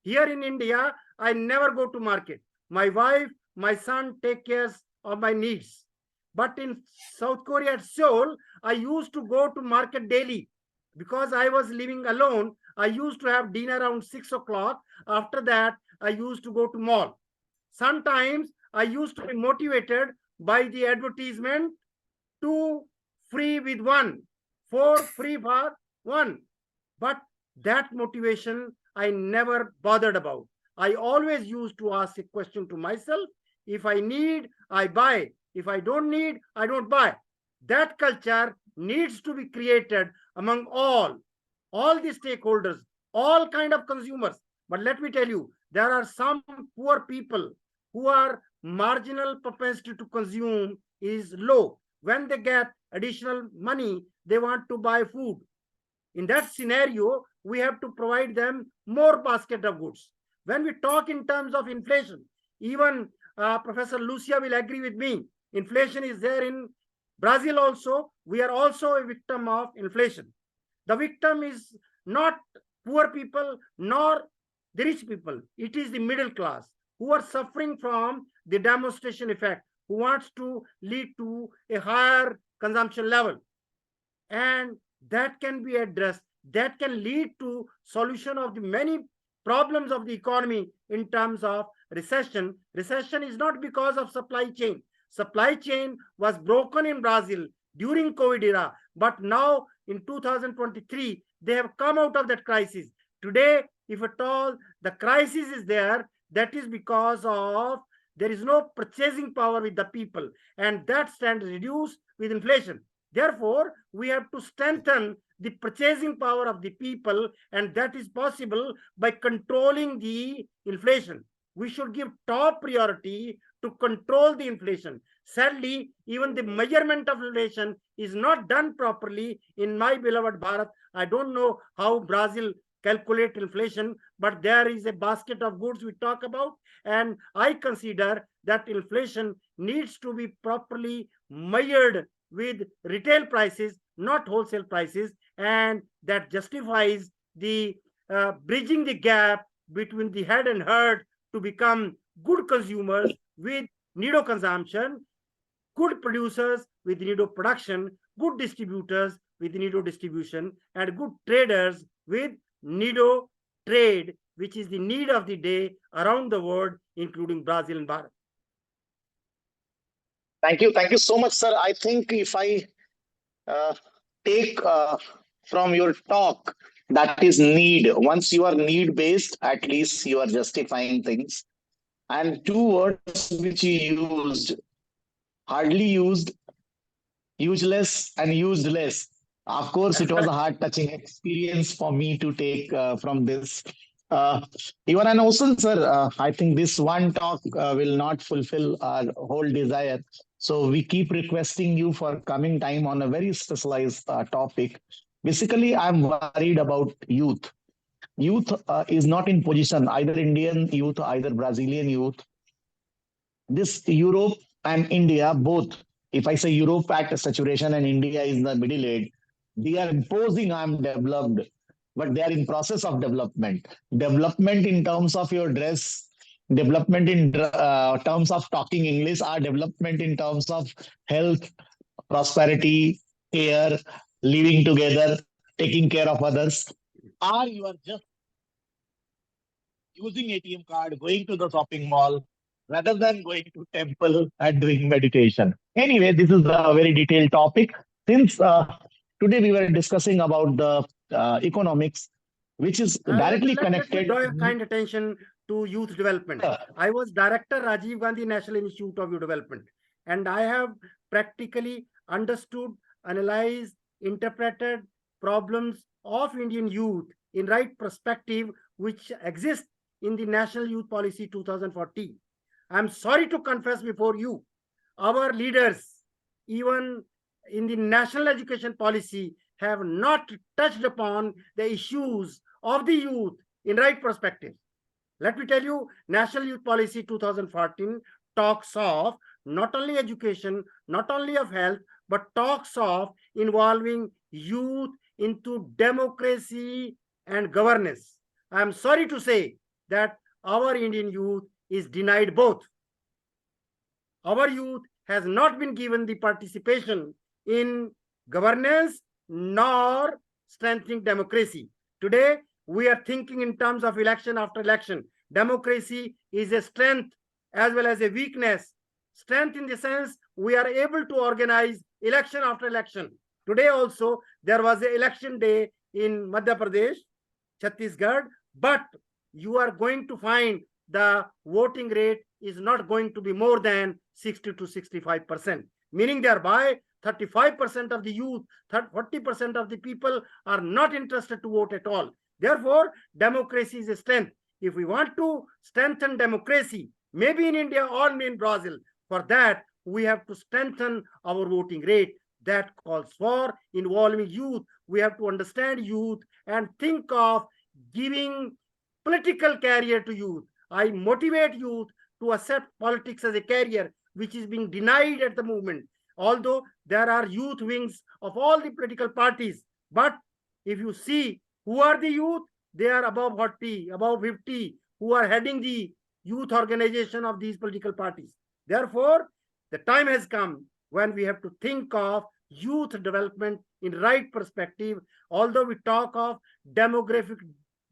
Here in India, I never go to market. My wife, my son take care of my needs. But in South Korea, Seoul, I used to go to market daily. Because I was living alone, I used to have dinner around 6 o'clock. After that, I used to go to mall. Sometimes I used to be motivated by the advertisement, 2 free with 1, 4 free for 1. But that motivation I never bothered about. I always used to ask a question to myself. If I need, I buy. If I don't need, I don't buy. That culture needs to be created among all the stakeholders, all kind of consumers. But let me tell you, there are some poor people who are marginal propensity to consume is low. When they get additional money, they want to buy food. In that scenario, we have to provide them more basket of goods. When we talk in terms of inflation, even Professor Lucia will agree with me, inflation is there in Brazil also. We are also a victim of inflation. The victim is not poor people nor the rich people. It is the middle class who are suffering from the demonstration effect, who wants to lead to a higher consumption level. And that can be addressed. That can lead to solution of the many problems of the economy in terms of recession. Recession is not because of supply chain. Supply chain was broken in Brazil during COVID era, but now in 2023, they have come out of that crisis. Today, if at all the crisis is there, that is because of there is no purchasing power with the people, and that stands reduced with inflation. Therefore, we have to strengthen the purchasing power of the people, and that is possible by controlling the inflation. We should give top priority to control the inflation. Sadly, even the measurement of inflation is not done properly in my beloved Bharat. I don't know how Brazil calculate inflation, but there is a basket of goods we talk about, and I consider that inflation needs to be properly measured with retail prices, not wholesale prices, and that justifies the bridging the gap between the head and heart to become good consumers with need of consumption, good producers with need of production, good distributors with need of distribution, and good traders with need of trade, which is the need of the day around the world, including Brazil and Bharat. Thank you so much, sir. I think if I take from your talk, that is need. Once you are need based, at least you are justifying things. And two words which you used, hardly used, useless, and used less. Of course, it was a heart-touching experience for me to take from this. Uh, Even and also, sir, I think this one talk will not fulfill our whole desire. So we keep requesting you for coming time on a very specialized topic. Basically, I'm worried about youth. Youth is not in position, either Indian youth, either Brazilian youth. This Europe and India both, if I say Europe at saturation and India is the middle age, they are imposing I'm developed, but they are in process of development. Development in terms of your dress, development in terms of talking English, or development in terms of health, prosperity, care, living together, taking care of others, or you are just using ATM card, going to the shopping mall, rather than going to temple and doing meditation. Anyway, this is a very detailed topic. Since today we were discussing about the economics, which is directly Let me connected. draw your kind attention to youth development. I was director Rajiv Gandhi National Institute of Youth Development, and I have practically understood, analyzed, interpreted problems of Indian youth in right perspective, which exists in the National Youth Policy 2014. I'm sorry to confess before you, our leaders, even in the national education policy, have not touched upon the issues of the youth in right perspective. Let me tell you, National Youth Policy 2014 talks of not only education, not only of health, but talks of involving youth into democracy and governance. I am sorry to say that our Indian youth is denied both. Our youth has not been given the participation in governance nor strengthening democracy. Today, we are thinking in terms of election after election. Democracy is a strength as well as a weakness. Strength in the sense we are able to organize election after election. Today also, there was an election day in Madhya Pradesh, Chhattisgarh, but you are going to find the voting rate is not going to be more than 60 to 65%, meaning thereby 35% of the youth, 40% of the people are not interested to vote at all. Therefore, democracy is a strength. If we want to strengthen democracy, maybe in India or in Brazil, for that, we have to strengthen our voting rate. That calls for involving youth. We have to understand youth and think of giving political career to youth. I motivate youth to accept politics as a career, which is being denied at the moment. Although there are youth wings of all the political parties, but if you see who are the youth, they are above 40, above 50, who are heading the youth organization of these political parties. Therefore, the time has come when we have to think of youth development in right perspective. Although we talk of demographic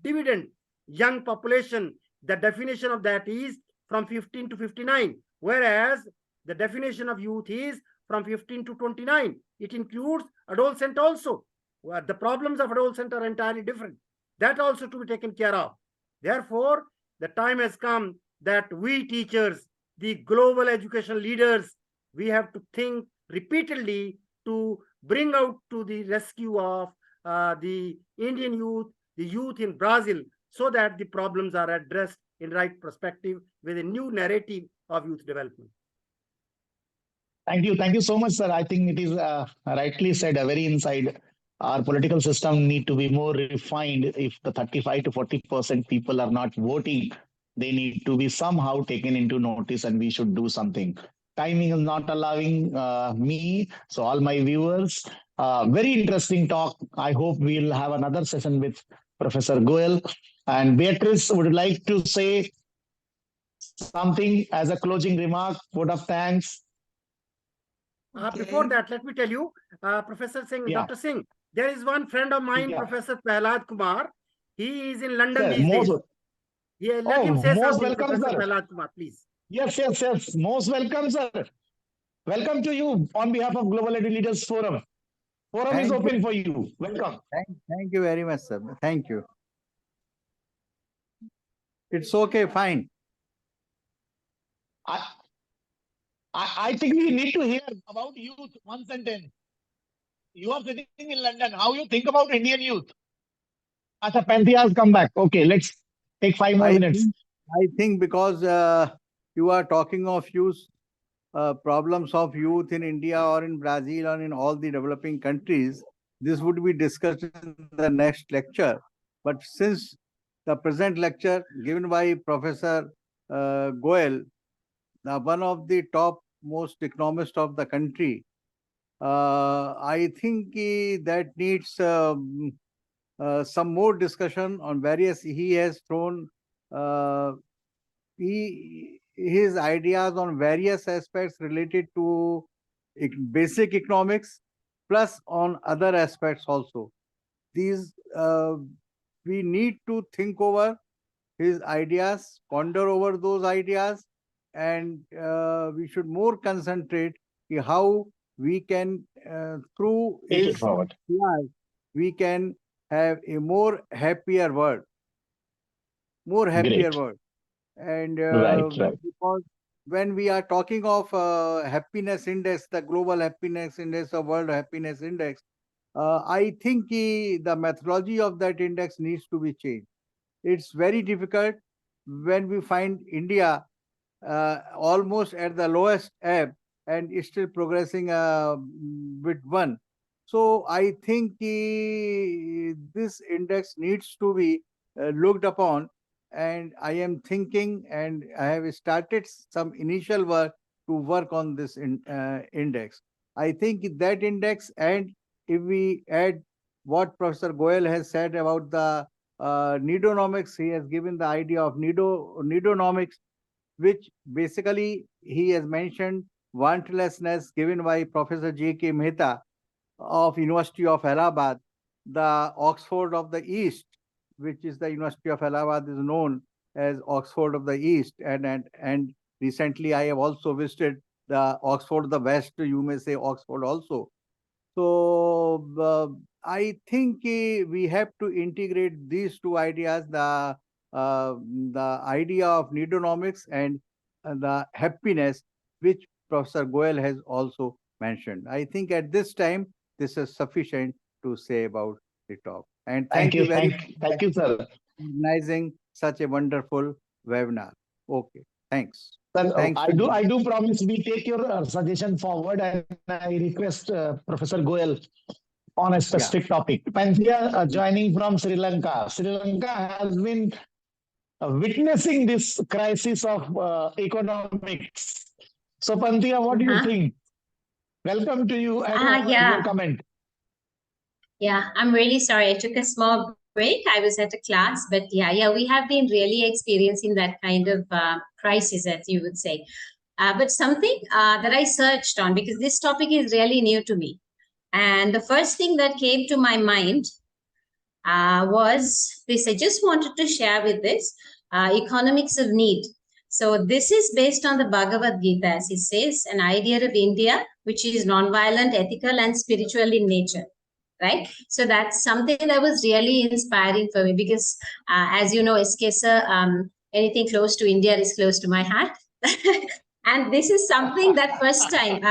dividend, young population, the definition of that is from 15 to 59, whereas the definition of youth is from 15 to 29. It includes adolescent also. The problems of adolescent are entirely different. That also to be taken care of. Therefore, the time has come that we teachers, the global education leaders, we have to think repeatedly to bring out to the rescue of the Indian youth, the youth in Brazil, so that the problems are addressed in right perspective with a new narrative of youth development. Thank you. Thank you so much, sir. I think it is rightly said, very inside. Our political system need to be more refined. If the 35 to 40% people are not voting, they need to be somehow taken into notice and we should do something. Timing is not allowing me. So all my viewers, very interesting talk. I hope we'll have another session with Professor Goel. And Beatrice would like to say something as a closing remark, vote of thanks. Before that, let me tell you, Professor Singh, Yeah. Dr. Singh, there is one friend of mine, Yeah. Professor Prahlad Kumar. He is in London Sir, these days. most, Yeah, let him say most something, welcome, Professor sir. Prahlad Kumar, please. Yes, yes, yes. Most welcome, sir. Welcome to you on behalf of Global Edu Leaders Forum. Forum is Thank open you. for you. Welcome. Thank you very much, sir. Thank you. It's okay, fine. I think we need to hear about youth. One sentence. You are sitting in London. How you think about Indian youth? Acha, Pantheas come back. Okay, let's take 5 more minutes. I think because you are talking of youth, problems of youth in India or in Brazil or in all the developing countries, this would be discussed in the next lecture. But since the present lecture given by Professor Goel, one of the top most economists of the country, I think that needs some more discussion on various. He has thrown his ideas on various aspects related to basic economics, plus on other aspects also. These we need to think over his ideas, ponder over those ideas, and we should more concentrate on how we can, through Take it his forward. life, we can have a more happier world. Great. And Right. because when we are talking of happiness index, the global happiness index, the world happiness index, I think the methodology of that index needs to be changed. It's very difficult when we find India almost at the lowest ebb and is still progressing with one. So I think this index needs to be looked upon, and I am thinking, and I have started some initial work to work on this index. I think that index, and if we add what Professor Goel has said about the nidonomics, he has given the idea of nidonomics, which basically he has mentioned wantlessness given by Professor J.K. Mehta of University of Allahabad. The Oxford of the East, which is the University of Allahabad, is known as Oxford of the East, and recently I have also visited the Oxford of the West. You may say Oxford also. So I think we have to integrate these two ideas: the idea of nidonomics and the happiness, which Professor Goel has also mentioned. I think at this time, this is sufficient to say about the talk. And thank you very much. Thank you, sir. For organizing such a wonderful webinar. Okay, thanks. Sir, Thanks. I do promise we take your suggestion forward, and I request Professor Goel on a specific topic. Panthea joining from Sri Lanka. Sri Lanka has been witnessing this crisis of economics. So, Panthea, what do you think? Welcome to you and your comment. Yeah, I'm really sorry. I took a small break. I was at a class, but yeah, we have been really experiencing that kind of crisis, as you would say. But something that I searched on, because this topic is really new to me. And the first thing that came to my mind was this. I just wanted to share with this economics of need. So this is based on the Bhagavad Gita, as it says, an idea of India, which is non-violent, ethical, and spiritual in nature. Right. So that's something that was really inspiring for me, because as you know, SK sir, anything close to India is close to my heart. And this is something that first time,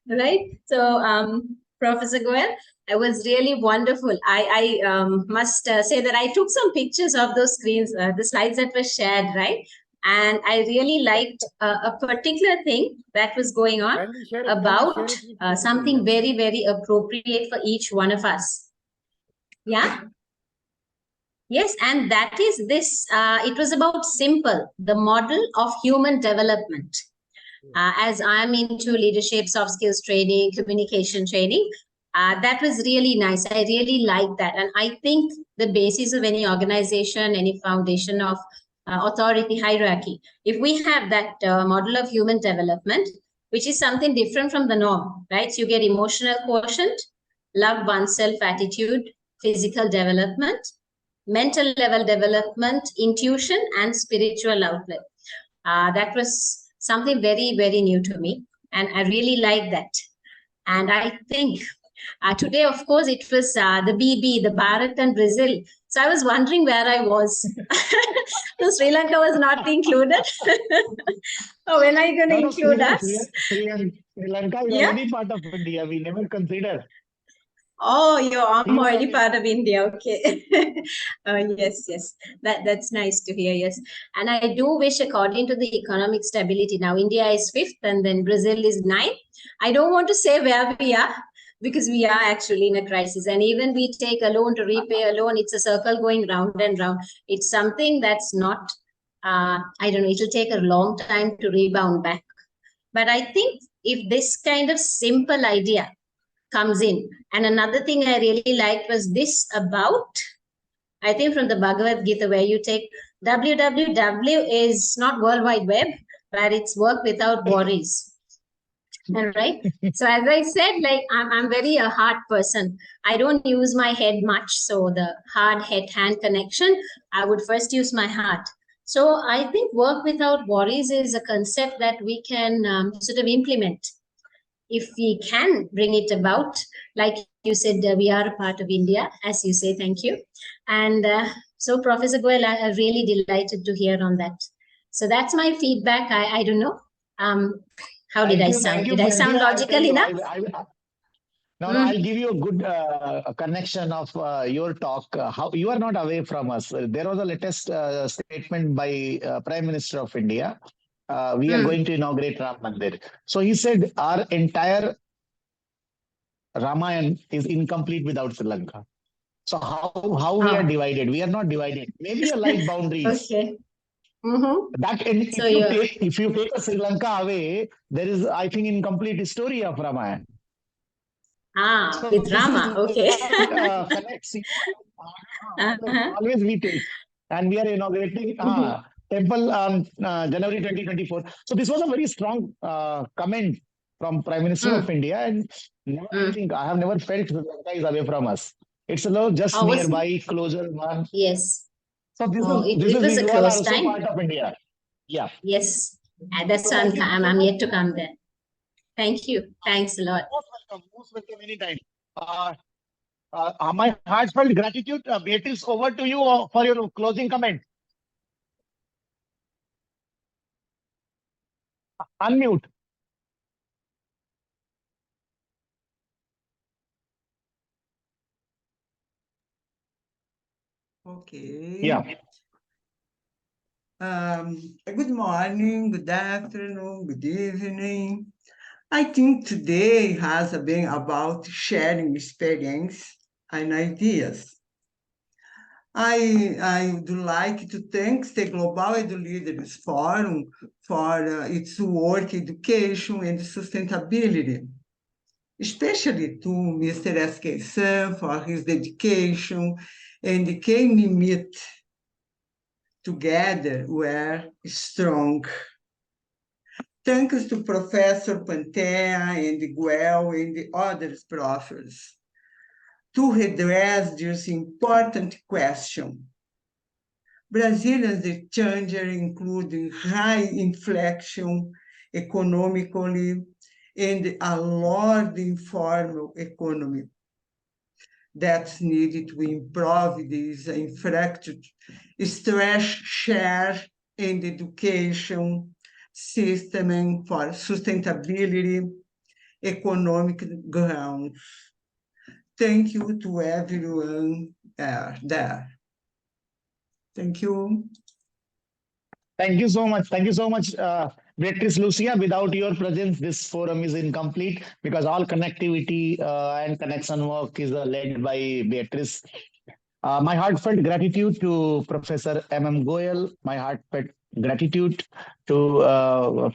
right? So Professor Goel, it was really wonderful. I must say that I took some pictures of those screens, the slides that were shared, right? And I really liked a particular thing that was going on about something very, very appropriate for each one of us. Yeah. Yes, and that is this. It was about simple, the model of human development. As I'm into leadership, soft skills training, communication training, that was really nice. I really like that. And I think the basis of any organization, any foundation of authority hierarchy, if we have that model of human development, which is something different from the norm, right? So you get emotional quotient, love oneself attitude, physical development, mental level development, intuition, and spiritual outlet. That was something very, very new to me. And I really like that. And I think today, of course, it was the BB, the Bharat and Brazil So I was wondering where I was. So Sri Lanka was not included. Oh, when are you going to include us? Sri Lanka is Yeah. already part of India. We never consider. Oh, I'm You are already already- part of India. Okay. Yes. That's nice to hear. Yes. And I do wish, according to the economic stability, now India is 5th and then Brazil is 9th. I don't want to say where we are because we are actually in a crisis. And even we take a loan to repay a loan, it's a circle going round and round. It's something that's not, I don't know, it'll take a long time to rebound back. But I think if this kind of simple idea comes in. And another thing I really liked was this about, I think from the Bhagavad Gita, where you take www is not World Wide Web, but it's work without worries. All right. So as I said, like I'm very a heart person. I don't use my head much. So the hard head-hand connection, I would first use my heart. So I think work without worries is a concept that we can sort of implement if we can bring it about. Like you said, we are a part of India, as you say. Thank you. And so, Professor Goel, I'm really delighted to hear on that. So that's my feedback. I don't know. How did I sound? Did I sound logical enough? No, I'll give you a good connection of your talk. How you are not away from us. There was a latest statement by Prime Minister of India. We are going to inaugurate Ram Mandir. So he said our entire Ramayana is incomplete without Sri Lanka. So how we are divided? We are not divided. Maybe a light boundaries. Okay. That So if you take Sri Lanka away, there is, I think, incomplete story of Ramayana. So with Rama. Okay. Connects. Always we take, and we are inaugurating temple on January 2024. So this was a very strong comment from Prime Minister of India, and I think I have never felt Sri Lanka is away from us. It's a little just nearby, closer one. Yes. So this it was a you all are close also time. part of India. Yeah. Yes. That's why I'm yet to come there. Thank you. Thanks a lot. Most welcome anytime. My heartfelt gratitude. Beatrice, over to you for your closing comment. Unmute. Okay. Yeah. Good morning, good afternoon, good evening. I think today has been about sharing experience and ideas. I would like to thank the Global Edu Leaders Forum for its work, education, and sustainability, especially to Mr. S.K. Sun for his dedication and can we meet together we're strong. Thanks to Professor Pantea and Guel and the other professors to address this important question. Brazilians challenges including high inflation economically and a large informal economy that's needed to improve this infrastructure, stress share and education system for sustainability, economic grounds. Thank you to everyone there. Thank you. Thank you so much. Thank you so much, Beatrice Lucia. Without your presence, this forum is incomplete because all connectivity and connection work is led by Beatrice. My heartfelt gratitude to Professor M.M. Goyal. My heartfelt gratitude to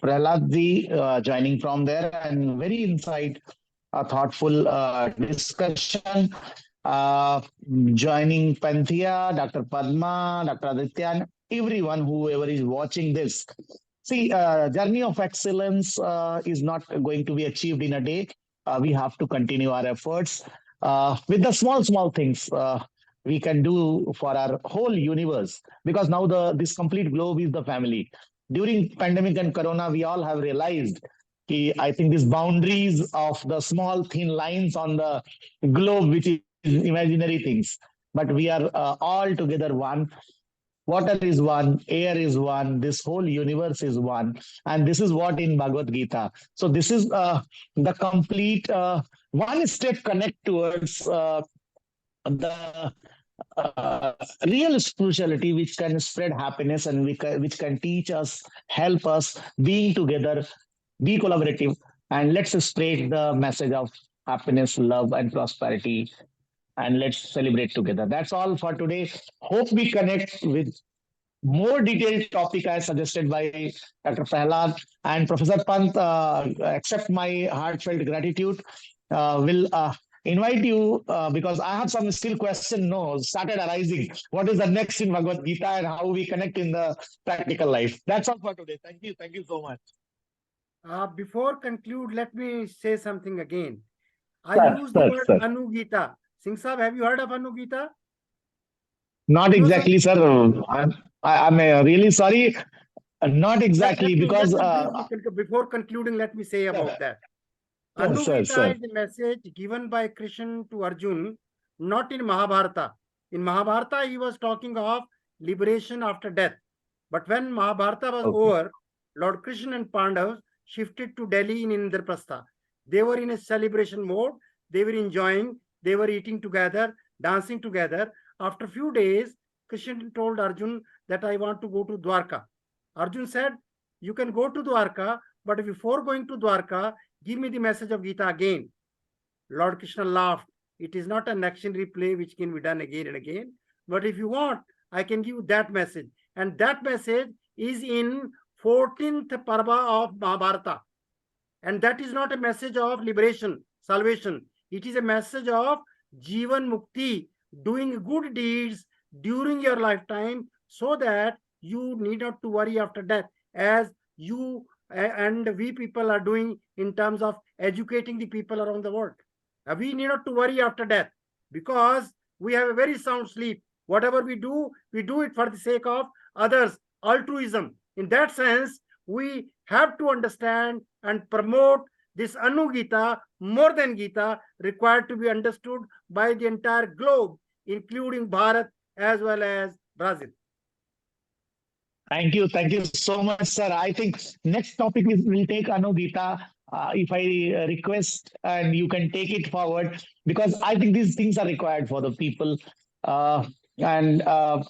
Prahlad joining from there, and very insight, a thoughtful discussion. Joining Panthea, Dr. Padma, Dr. Aditya, and everyone, whoever is watching this. See, journey of excellence is not going to be achieved in a day. We have to continue our efforts with the small things we can do for our whole universe. Because now this complete globe is the family. During pandemic and corona, we all have realized I think these boundaries of the small thin lines on the globe, which is imaginary things. but we are all together one. Water is one, air is one, this whole universe is one. And this is what in Bhagavad Gita. So this is the complete one step connect towards the real spirituality, which can spread happiness and which can teach us, help us being together, be collaborative, and let's spread the message of happiness, love, and prosperity. And let's celebrate together. That's all for today. Hope we connect with more detailed topic as suggested by Dr. Prahlad and Professor Pant. Accept my heartfelt gratitude. Will invite you because I have some still question started arising. What is the next in Bhagavad Gita and how we connect in the practical life? That's all for today. Thank you. Thank you so much. Before conclude, let me say something again. I Sir, use the sir, word sir. Anugita. Singh Saab, have you heard of Anugita? Not You know exactly, sir. I'm really sorry. Not exactly because before concluding, let me say about that. sir, Anugita is a message given by Krishna to Arjun, not in Mahabharata. In Mahabharata, he was talking of liberation after death. But when Mahabharata was over, Lord Krishna and Pandavas shifted to Delhi in Indraprastha. They were in a celebration mode. They were enjoying. They were eating together, dancing together. After a few days, Krishna told Arjun that I want to go to Dwarka. Arjun said, you can go to Dwarka, but before going to Dwarka, give me the message of Gita again. Lord Krishna laughed. It is not an action replay which can be done again and again. But if you want, I can give you that message. And that message is in 14th Parva of Mahabharata. And that is not a message of liberation, salvation. It is a message of Jivan Mukti, doing good deeds during your lifetime so that you need not to worry after death, as you and we people are doing in terms of educating the people around the world. We need not to worry after death because we have a very sound sleep. Whatever we do it for the sake of others, altruism. In that sense, we have to understand and promote this Anugita more than Gita, required to be understood by the entire globe, including Bharat as well as Brazil. Thank you. Thank you so much, sir. I think next topic will take Anugita. If I request and you can take it forward, because I think these things are required for the people and a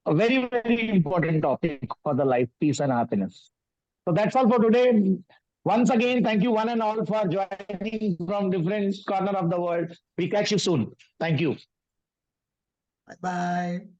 very, very important topic for the life, peace and happiness. So that's all for today. Once again, thank you one and all for joining from different corner of the world. We catch you soon. Thank you. Bye-bye.